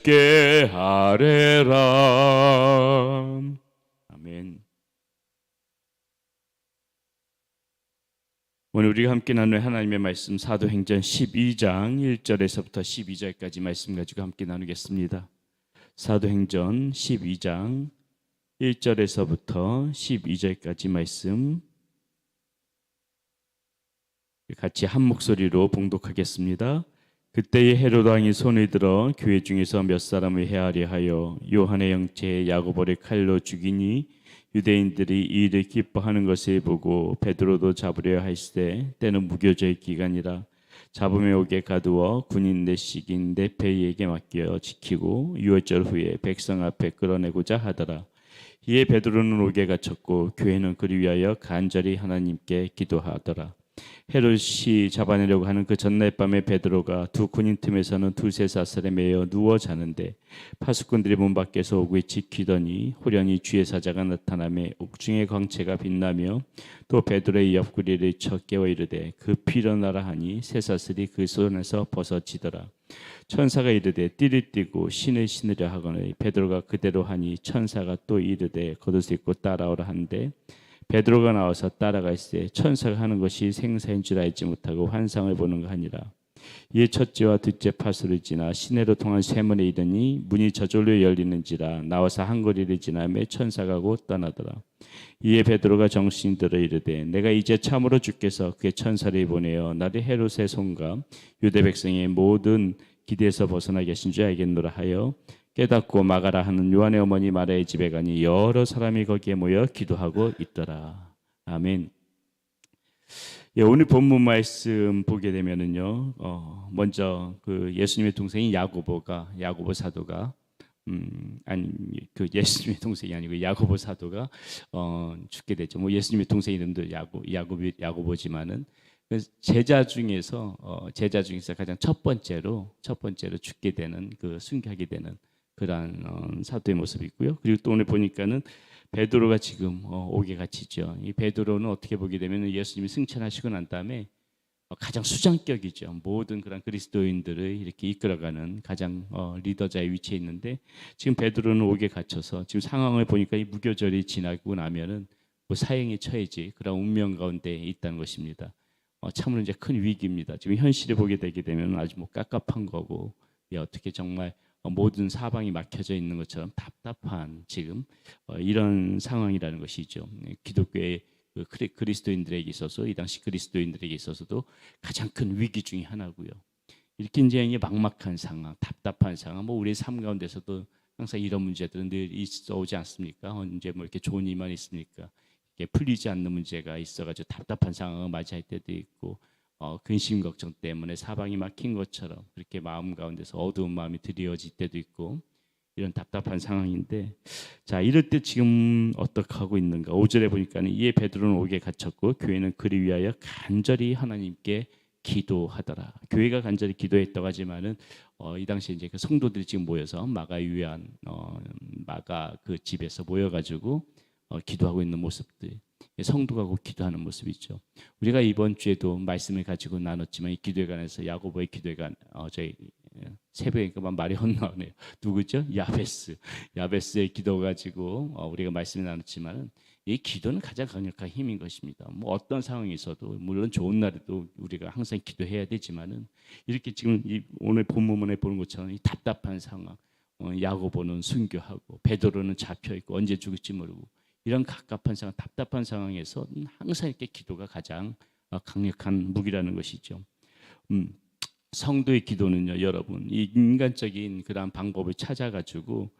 함께 하래라. 아멘. 오늘 우리가 함께 나눌 하나님의 말씀 사도행전 12장 1절에서부터 12절까지 말씀 가지고 함께 나누겠습니다. 사도행전 12장 1절에서부터 12절까지 말씀 같이 한 목소리로 봉독하겠습니다. 그때의 헤로드 왕이 손을 들어 교회 중에서 몇 사람을 해하려 하여 요한의 형제 야고보를 칼로 죽이니 유대인들이 이 일을 기뻐하는 것을 보고 베드로도 잡으려 할세 때는 무교절 기간이라 잡음에 오게 가두어 군인 내식인 네페이에게 맡겨 지키고 6월절 후에 백성 앞에 끌어내고자 하더라. 이에 베드로는 옥에 갇혔고 교회는 그리 위하여 간절히 하나님께 기도하더라. 헤롯이 잡아내려고 하는 그 전날 밤에 베드로가 두 군인 틈에서는 두세 사슬에 매여 누워 자는데 파수꾼들이 문 밖에서 오고 지키더니 호련히 주의 사자가 나타나며 옥중의 광채가 빛나며 또 베드로의 옆구리를 쳐 깨워 이르되 급히 일어나라 하니 새 사슬이 그 손에서 벗어지더라. 천사가 이르되 띠를 띠고 신을 신으려 하거늘 베드로가 그대로 하니 천사가 또 이르되 겉옷을 입고 따라오라 하는데 베드로가 나와서 따라갈세 천사가 하는 것이 생사인 줄 알지 못하고 환상을 보는가 하니라. 이에 첫째와 둘째 파수를 지나 시내로 통한 쇠문에 이르니 문이 저절로 열리는지라 나와서 한 거리를 지나며 천사가 곧 떠나더라. 이에 베드로가 정신이 들어 이르되 내가 이제 참으로 주께서 그의 천사를 보내어 나를 헤롯의 손과 유대 백성의 모든 기대에서 벗어나게 하신 줄 알겠노라 하여 깨닫고 마가라 하는 요한의 어머니 마리아의 집에 가니 여러 사람이 거기에 모여 기도하고 있더라. 아멘. 예, 오늘 본문 말씀 보게 되면은요, 먼저 그 예수님의 동생인 야고보 사도가 그 예수님의 동생이 아니고 야고보 사도가 죽게 되죠. 뭐 예수님의 동생 이름도 야고보지만은 제자 중에서 가장 첫 번째로 죽게 되는 그 순교하게 되는 그러한 사도의 모습이 있고요. 그리고 또 오늘 보니까는 베드로가 지금 옥에 갇히죠. 이 베드로는 어떻게 보게 되면 예수님이 승천하시고 난 다음에 가장 수장격이죠. 모든 그런 그리스도인들을 이렇게 이끌어가는 가장 리더자의 위치에 있는데 지금 베드로는 옥에 갇혀서 지금 상황을 보니까 이 무교절이 지나고 나면은 뭐 사형에 처해지 그런 운명 가운데 있다는 것입니다. 참으로 이제 큰 위기입니다. 지금 현실을 보게 되게 되면 아주 뭐 깝깝한 거고 어떻게 정말 모든 사방이 막혀져 있는 것처럼 답답한 지금 이런 상황이라는 것이죠. 기독교의 그리스도인들에게 있어서 이 당시 그리스도인들에게 있어서도 가장 큰 위기 중에 하나고요. 이렇게 이제 막막한 상황, 답답한 상황, 뭐 우리 삶 가운데서도 항상 이런 문제들은 늘 있어 오지 않습니까? 언제 뭐 이렇게 좋은 일만 있습니까? 이렇게 풀리지 않는 문제가 있어가지고 답답한 상황을 맞이할 때도 있고. 근심 걱정 때문에 사방이 막힌 것처럼 그렇게 마음 가운데서 어두운 마음이 드리워질 때도 있고 이런 답답한 상황인데 자 이럴 때 지금 어떻게 하고 있는가 5절에 보니까는 이에 베드로는 옥에 갇혔고 교회는 그리 위하여 간절히 하나님께 기도하더라. 교회가 간절히 기도했다고 하지만은 이 당시에 이제 그 성도들이 지금 모여서 마가 그 집에서 모여가지고 기도하고 있는 모습들. 성도가 곧 기도하는 모습이죠. 우리가 이번 주에도 말씀을 가지고 나눴지만 이 기도에 관해서 야고보의 기도에 저희 새벽에 그만 말이 헛나오네요. 누구죠? 야베스의 기도 가지고 우리가 말씀을 나눴지만 이 기도는 가장 강력한 힘인 것입니다. 뭐 어떤 상황이 있어도 물론 좋은 날에도 우리가 항상 기도해야 되지만은 이렇게 지금 오늘 본문에 보는 것처럼 이 답답한 상황, 야고보는 순교하고 베드로는 잡혀 있고 언제 죽을지 모르고. 이런 갑갑한 상황, 답답한 상황에서 항상 이렇게 기도가 가장 강력한 무기라는 것이죠. 성도의 기도는요, 여러분, 이 인간적인 그런 방법을 찾아가지고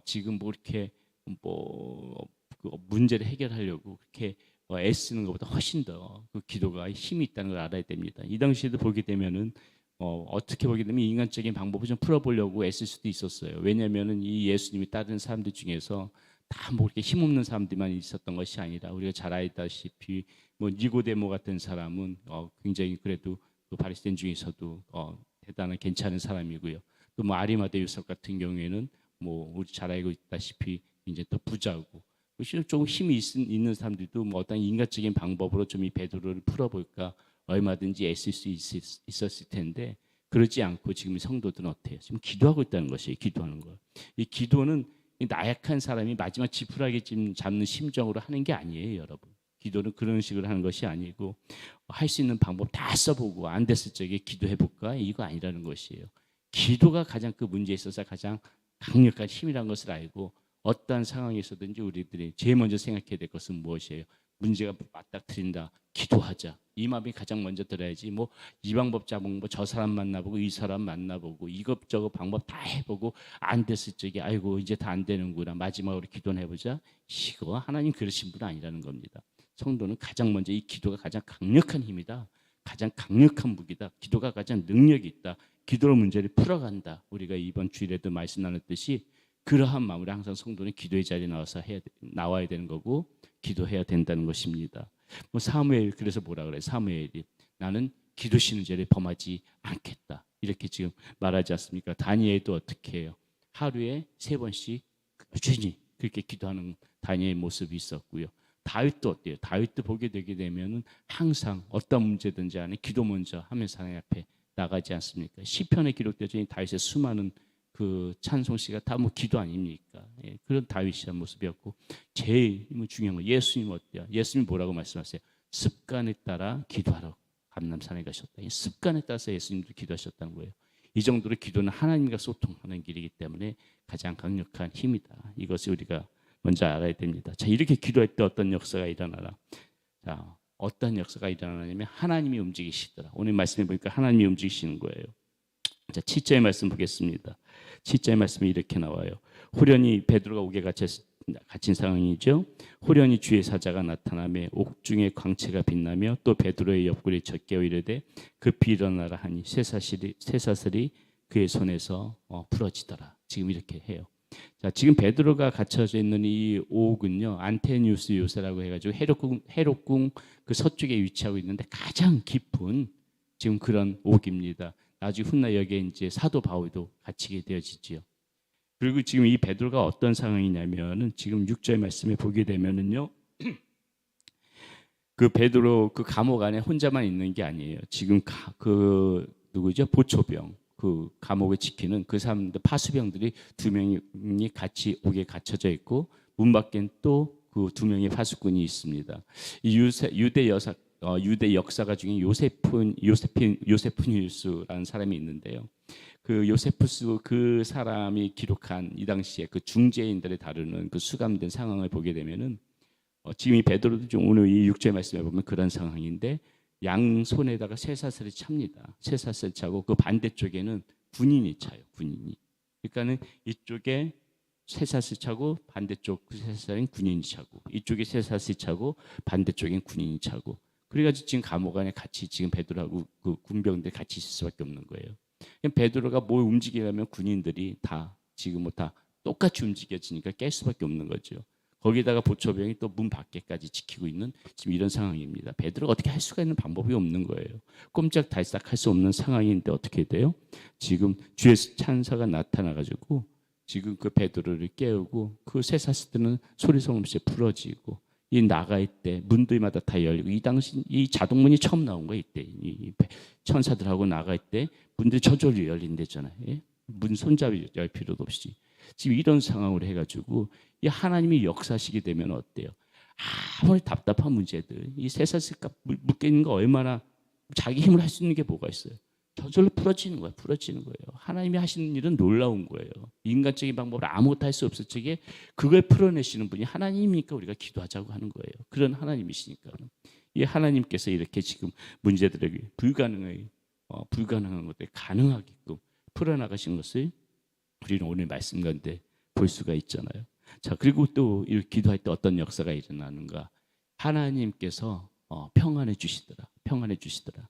지금 뭐 이렇게 그 문제를 해결하려고 그렇게 애쓰는 것보다 훨씬 더 그 기도가 힘이 있다는 걸 알아야 됩니다. 이 당시에도 보게 되면은 어떻게 보게 되면 인간적인 방법을 좀 풀어보려고 애쓸 수도 있었어요. 왜냐하면은 이 예수님이 따르는 사람들 중에서 다 뭐 이렇게 힘없는 사람들만 있었던 것이 아니라 우리가 잘 알다시피 뭐 니고데모 같은 사람은 굉장히 그래도 그 바리새인 중에서도 대단한 괜찮은 사람이고요. 또 뭐 아리마대 요셉 같은 경우에는 뭐 우리 잘 알고 있다시피 이제 또 부자고 조금 힘이 있는 사람들도 뭐 어떤 인간적인 방법으로 좀 이 베드로를 풀어볼까 얼마든지 애쓸 수 있었을 텐데 그러지 않고 지금 성도들은 어때요? 지금 기도하고 있다는 것이에요. 기도하는 거. 이 기도는 이 나약한 사람이 마지막 지푸라기 잡는 심정으로 하는 게 아니에요, 여러분. 기도는 그런 식으로 하는 것이 아니고 할 수 있는 방법 다 써보고 안 됐을 적에 기도해볼까? 이거 아니라는 것이에요. 기도가 가장 그 문제에 있어서 가장 강력한 힘이라는 것을 알고 어떠한 상황에서든지 우리들이 제일 먼저 생각해야 될 것은 무엇이에요? 문제가 맞닥뜨린다. 기도하자. 이 마음이 가장 먼저 들어야지. 뭐 이 방법 잡은 저 사람 만나보고 이 사람 만나보고 이것저것 방법 다 해보고 안 됐을 적에 아이고 이제 다 안 되는구나. 마지막으로 기도는 해보자. 이거 하나님 그러신 분 아니라는 겁니다. 성도는 가장 먼저 이 기도가 가장 강력한 힘이다. 가장 강력한 무기다. 기도가 가장 능력이 있다. 기도로 문제를 풀어간다. 우리가 이번 주일에도 말씀 나눴듯이 그러한 마음으로 항상 성도는 기도의 자리에 나와야 되는 거고 기도해야 된다는 것입니다. 뭐 사무엘 그래서 뭐라 그래? 사무엘이 나는 기도 쉬는 죄를 범하지 않겠다. 이렇게 지금 말하지 않습니까? 다니엘도 어떻게 해요? 하루에 3번씩 꾸준히 그렇게 기도하는 다니엘의 모습이 있었고요. 다윗도 어때요? 다윗도 보게 되게 되면은 항상 어떤 문제든지 안에 기도 먼저 하면서 하나님 앞에 나가지 않습니까? 시편에 기록되어 있는 다윗의 수많은 그 찬송시가 다 뭐 기도 아닙니까? 예, 그런 다윗이란 모습이었고 제일 중요한 건 예수님 어때요? 예수님 뭐라고 말씀하세요? 습관에 따라 기도하러 감람산에 가셨다. 이 습관에 따라서 예수님도 기도하셨다는 거예요. 이 정도로 기도는 하나님과 소통하는 길이기 때문에 가장 강력한 힘이다. 이것을 우리가 먼저 알아야 됩니다. 자, 이렇게 기도할 때 어떤 역사가 일어나라. 자, 어떤 역사가 일어나냐면 하나님이 움직이시더라. 오늘 말씀해 보니까 하나님이 움직이시는 거예요. 자, 7절의 말씀 보겠습니다. 7절의 말씀이 이렇게 나와요. 호련히 베드로가 옥에 갇힌 상황이죠. 호련히 주의 사자가 나타나며 옥중에 광채가 빛나며 또 베드로의 옆구리에 젖게어 이르되 급히 일어나라 하니 쇠사슬이 그의 손에서 풀어지더라. 지금 이렇게 해요. 자, 지금 베드로가 갇혀져 있는 이 옥은요, 안테니우스 요새라고 해가지고 헤롯궁 그 서쪽에 위치하고 있는데 가장 깊은 지금 그런 옥입니다. 나중에 훗날 여기에 이제 사도 바울도 갇히게 되어지지요. 그리고 지금 이 베드로가 어떤 상황이냐면은 지금 6절 말씀에 보게 되면은요, 그 베드로 그 감옥 안에 혼자만 있는 게 아니에요. 지금 그 누구죠? 보초병. 그 감옥을 지키는 그 사람들 파수병들이 2명이 같이 옥에 갇혀져 있고 문 밖엔 또 그 2명의 파수꾼이 있습니다. 이 유대 역사가 중에 요세푸니우스라는 사람이 있는데요. 그 요세푸스 그 사람이 기록한 이 당시에 그 중재인들을 다루는 그 수감된 상황을 보게 되면은 지금 이 베드로도 좀 오늘 이 6절 말씀에 보면 그런 상황인데 양 손에다가 쇠사슬을 찹니다. 쇠사슬 차고 그 반대쪽에는 군인이 차요. 군인이. 그러니까는 이쪽에 쇠사슬 차고 반대쪽 그 쇠사슬은 군인이 차고 이쪽에 쇠사슬 차고 반대쪽엔 군인이 차고 그래가지고 지금 감옥 안에 같이 지금 베드로하고 그 군병들 같이 있을 수밖에 없는 거예요. 베드로가 뭘 움직이려면 군인들이 다 지금 뭐 다 똑같이 움직여지니까 깰 수밖에 없는 거죠. 거기다가 보초병이 또 문 밖에까지 지키고 있는 지금 이런 상황입니다. 베드로가 어떻게 할 수가 있는 방법이 없는 거예요. 꼼짝달싹 할 수 없는 상황인데 어떻게 돼요? 지금 주의 찬사가 나타나가지고 지금 그 베드로를 깨우고 그 쇠사슬들은 소리소리 없이 풀어지고 이 나가 있대 문들마다 다 열리고 이 당시 이 자동문이 처음 나온 거예요. 이때 이 천사들하고 나가 있대 문들이 저절로 열린대잖아요. 예? 문 손잡이 열 필요도 없이 지금 이런 상황으로 해가지고 이 하나님이 역사하시게 되면 어때요? 아무리 답답한 문제들 이 쇠사슬 묶여 있는 거 얼마나 자기 힘으로 할 수 있는 게 뭐가 있어요? 저절로 풀어지는 거예요. 풀어지는 거예요. 하나님이 하시는 일은 놀라운 거예요. 인간적인 방법으로 아무것도 할 수 없을 적에 그걸 풀어내시는 분이 하나님이니까 우리가 기도하자고 하는 거예요. 그런 하나님이시니까. 이 하나님께서 이렇게 지금 문제들에게 불가능한 것들 가능하게끔 풀어나가신 것을 우리는 오늘 말씀 가운데 볼 수가 있잖아요. 자, 그리고 또 이렇게 기도할 때 어떤 역사가 일어나는가? 하나님께서 평안해 주시더라. 평안해 주시더라.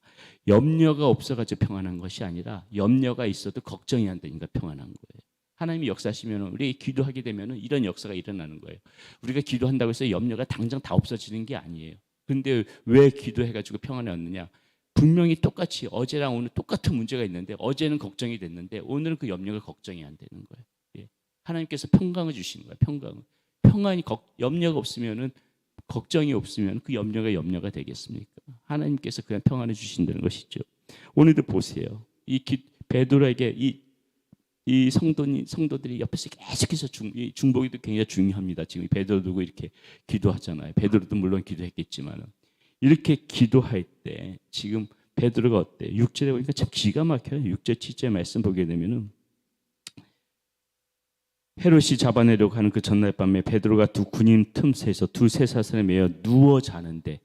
염려가 없어가지고 평안한 것이 아니라 염려가 있어도 걱정이 안 되니까 평안한 거예요. 하나님이 역사하시면 우리 기도하게 되면 이런 역사가 일어나는 거예요. 우리가 기도한다고 해서 염려가 당장 다 없어지는 게 아니에요. 근데 왜 기도해가지고 평안을 얻느냐? 분명히 똑같이 어제랑 오늘 똑같은 문제가 있는데 어제는 걱정이 됐는데 오늘은 그 염려가 걱정이 안 되는 거예요. 예. 하나님께서 평강을 주시는 거예요. 평안이 염려가 없으면은 걱정이 없으면 그 염려가 되겠습니까? 하나님께서 그냥 평안해 주신다는 것이죠. 오늘도 보세요. 베드로에게 이 성도들이 옆에서 계속해서 중보기도 굉장히 중요합니다. 지금 베드로 두고 이렇게 기도하잖아요. 베드로도 물론 기도했겠지만 이렇게 기도할 때 지금 베드로가 어때? 6절에 보니까 참 기가 막혀요. 6절 7절 말씀 보게 되면은 헤롯이 잡아내려고 하는 그 전날 밤에 베드로가 두 군인 틈새에서 두 쇠사슬에 매여 누워 자는데,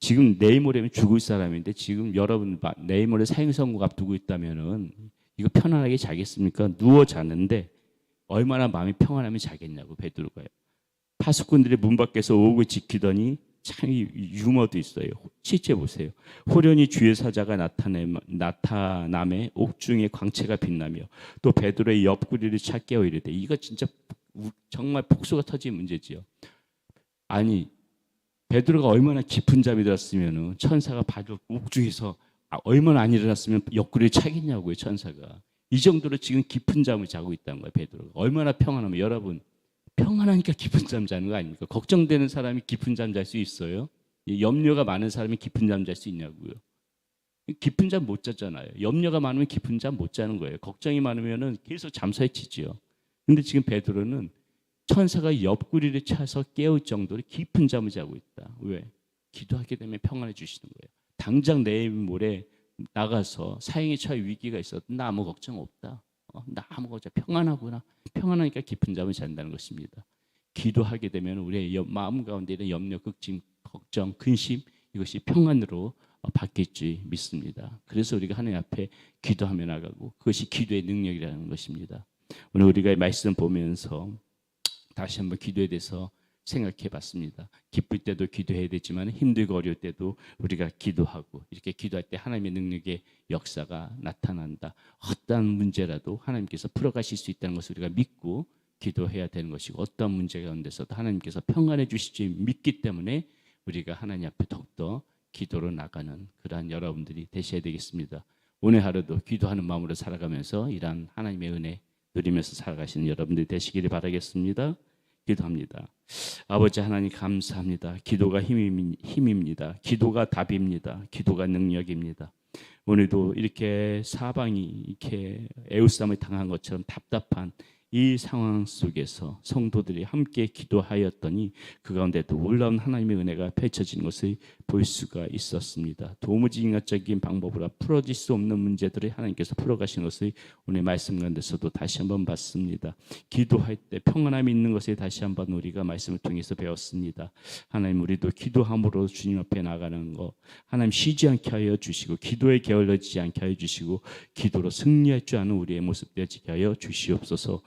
지금 내일 모레면 죽을 사람인데 지금 여러분 내일 모레 사형선고 앞두고 있다면은 이거 편안하게 자겠습니까? 누워 자는데 얼마나 마음이 평안하면 자겠냐고 베드로가요. 파수꾼들이 문 밖에서 오고 지키더니 참 유머도 있어요. 실제 보세요. 호련히 주의 사자가 나타남에 옥중에 광채가 빛나며 또 베드로의 옆구리를 차 깨어 이르되, 이거 진짜 정말 폭소가 터진 문제지요. 아니 베드로가 얼마나 깊은 잠이 들었으면 천사가 바로 옥중에서 얼마나 안 일어났으면 옆구리를 차겠냐고요. 천사가 이 정도로 지금 깊은 잠을 자고 있다는 거예요. 베드로가 얼마나 평안하면, 여러분 평안하니까 깊은 잠 자는 거 아닙니까? 걱정되는 사람이 깊은 잠 잘 수 있어요? 염려가 많은 사람이 깊은 잠 잘 수 있냐고요? 깊은 잠 못 자잖아요. 염려가 많으면 깊은 잠 못 자는 거예요. 걱정이 많으면은 계속 잠설치지요. 근데 지금 베드로는 천사가 옆구리를 차서 깨울 정도로 깊은 잠을 자고 있다. 왜? 기도하게 되면 평안해 주시는 거예요. 당장 내일 모레 나가서 사형에 처할 위기가 있어도 나 아무 걱정 없다. 나 아무 걱정 평안하구나. 평안하니까 깊은 잠을 잔다는 것입니다. 기도하게 되면 우리의 마음 가운데 있는 염려, 걱정, 근심, 이것이 평안으로 바뀔 줄 믿습니다. 그래서 우리가 하나님 앞에 기도하며 나가고, 그것이 기도의 능력이라는 것입니다. 오늘 우리가 이 말씀 보면서 다시 한번 기도에 대해서 생각해 봤습니다. 기쁠 때도 기도해야 되지만 힘들고 어려울 때도 우리가 기도하고, 이렇게 기도할 때 하나님의 능력의 역사가 나타난다. 어떠한 문제라도 하나님께서 풀어가실 수 있다는 것을 우리가 믿고 기도해야 되는 것이고, 어떠한 문제 가운데서도 하나님께서 평안해 주실 줄 믿기 때문에 우리가 하나님 앞에 더욱더 기도로 나가는 그러한 여러분들이 되셔야 되겠습니다. 오늘 하루도 기도하는 마음으로 살아가면서 이러한 하나님의 은혜 누리면서 살아가시는 여러분들이 되시기를 바라겠습니다. 기도합니다. 아버지 하나님 감사합니다. 기도가 힘입니다. 기도가 답입니다. 기도가 능력입니다. 오늘도 이렇게 사방이 이렇게 애우쌈을 당한 것처럼 답답한 이 상황 속에서 성도들이 함께 기도하였더니 그 가운데도 놀라운 하나님의 은혜가 펼쳐진 것을 볼 수가 있었습니다. 도무지 인간적인 방법으로 풀어질 수 없는 문제들을 하나님께서 풀어가신 것을 오늘 말씀 가운데서도 다시 한번 봤습니다. 기도할 때 평안함이 있는 것을 다시 한번 우리가 말씀을 통해서 배웠습니다. 하나님, 우리도 기도함으로 주님 앞에 나가는 것 하나님 쉬지 않게 하여 주시고, 기도에 게을러지지 않게 하여 주시고, 기도로 승리할 줄 아는 우리의 모습 되어지게 하여 주시옵소서.